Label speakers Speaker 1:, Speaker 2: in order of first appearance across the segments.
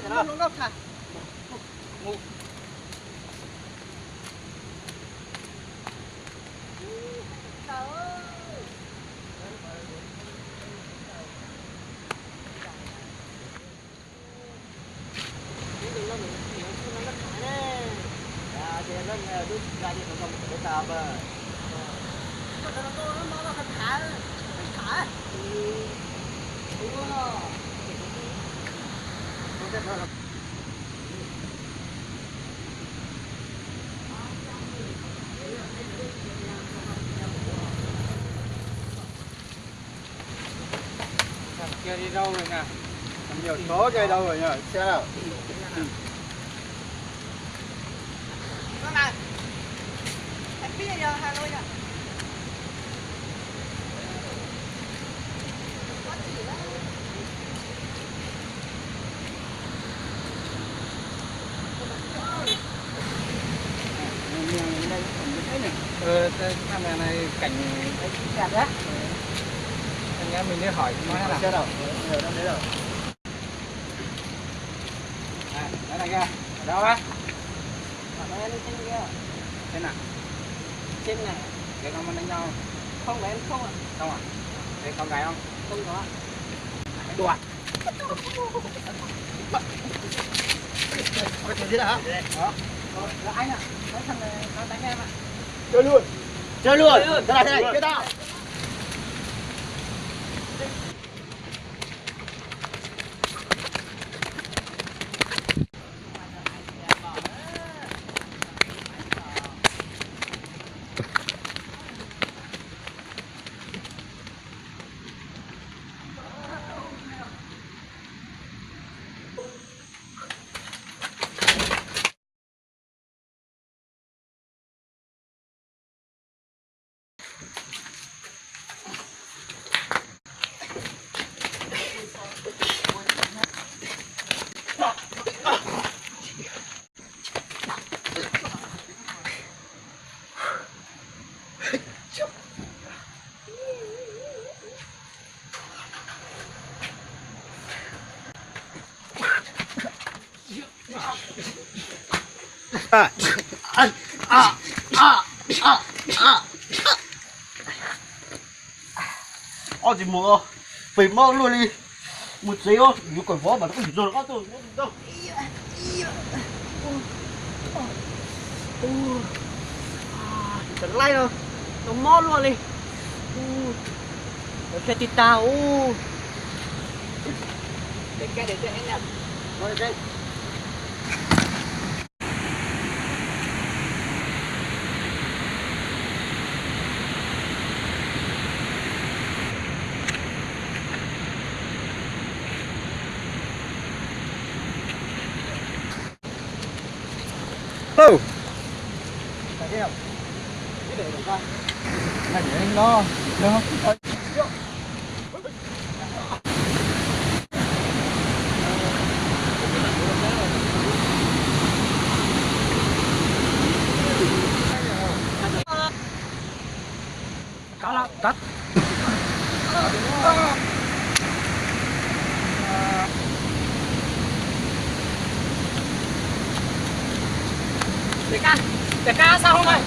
Speaker 1: Nó gấp hả?
Speaker 2: Kia đi đâu rồi nè? Nhiều số kia đâu rồi nhỉ? Xe nào?
Speaker 1: Con này. Em biết giờ Hà Nội nhỉ?
Speaker 2: Thằng này cảnh đẹp đấy. Anh em mình đi hỏi nói là xe đâu? Ở đâu đấy rồi. Đây này kia. Ở đâu á?
Speaker 1: Ở đây lên trên kia.
Speaker 2: Trên nào?
Speaker 1: Trên này.
Speaker 2: Cái con đánh nhau.
Speaker 1: Không phải em không ạ.
Speaker 2: Không à? Thế con gái không?
Speaker 1: Không có.
Speaker 2: Đùa.
Speaker 3: Có chuyện gì hả?
Speaker 2: Đó. Là anh ạ. Cái thằng này nó đánh em ạ.
Speaker 3: Chơi luôn. Chơi luôn. Thế này, kia tao. Gì mưa phải mơ luôn đi một giây thôi như còn vó mà nó không rồi nó tôi đâu
Speaker 1: Thật lay rồi. Nó mót luôn đi. Nó sẽ tít tao. Để cho anh nè.
Speaker 3: rồi đây
Speaker 2: Oh.
Speaker 3: phải thế nào cái để được ra
Speaker 2: Này để anh lo. Được không?
Speaker 1: Có lắm. Cắt. Để ca sao không này?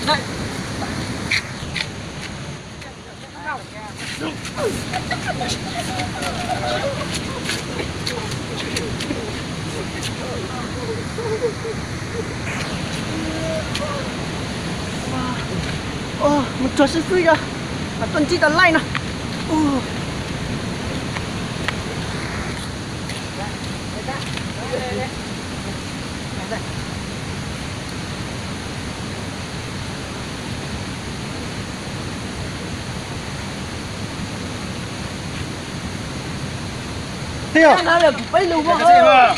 Speaker 1: Đây. Một trò sư phi ra. Tuần chi tần lay nè.
Speaker 3: thế à
Speaker 1: Nó là bấy lưu vô.
Speaker 3: mà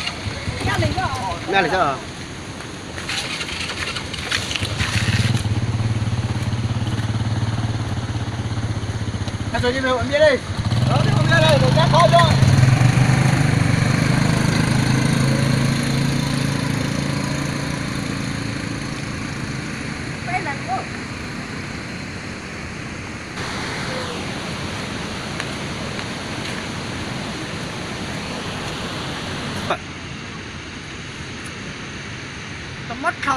Speaker 1: Nhà này đó.
Speaker 3: nghe là sao hả rồi đi về em biết đi đó thì không nghe đây rồi chắc khó cho
Speaker 1: Đây là cô.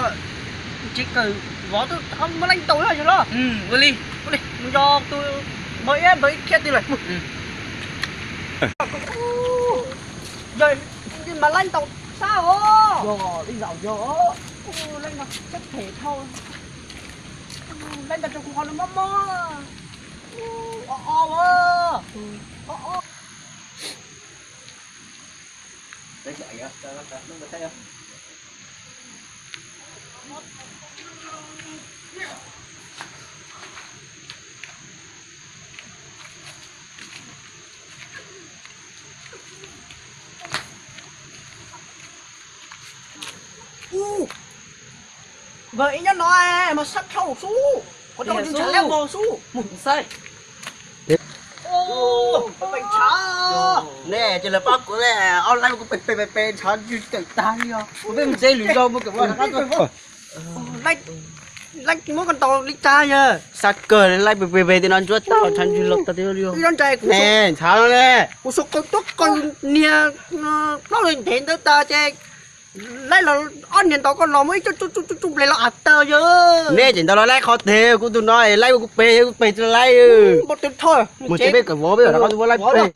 Speaker 1: nào chỉ cần võ tôi không có đánh tôi rồi đó.
Speaker 2: Vô đi.
Speaker 1: Do tôi mới chết đi rồi. Rồi mà lên tàu sao hả?
Speaker 2: Vô đi dạo vô.
Speaker 1: Lên mà chắc thể thôi. Lên tàu trong con nó mơ.
Speaker 3: Đấy chạy á, nó thấy không?
Speaker 1: Vậy nó nói mà sắp thâu su. Có đâu đi trả leo bò su.
Speaker 2: Một sai.
Speaker 1: Bệnh chả.
Speaker 3: Nè, chỉ là bác của nè, online cũng bê chán như cậy tay à. Có biết mình dây lùi đâu mà kiểu là khác rồi.
Speaker 1: Lách mỗi con tàu đi cha nha.
Speaker 3: Sát cờ lên like bê thì nó chúa tao chán như lộc tao tiêu đi.
Speaker 1: Đi con trai
Speaker 3: Nè, chán nó nè.
Speaker 1: cú sốc con tốt con nia nó lên thèn tới ta chơi. Lấy là ăn nhận tao con lò mới chút lấy là ạt tao chứ.
Speaker 3: Nè, chỉ tao nói like khó thế, cũng tôi nói like cũng bê cho like.
Speaker 1: Một tiếng thôi.
Speaker 3: Một chế bê cả vó bây giờ nó có tôi like bê.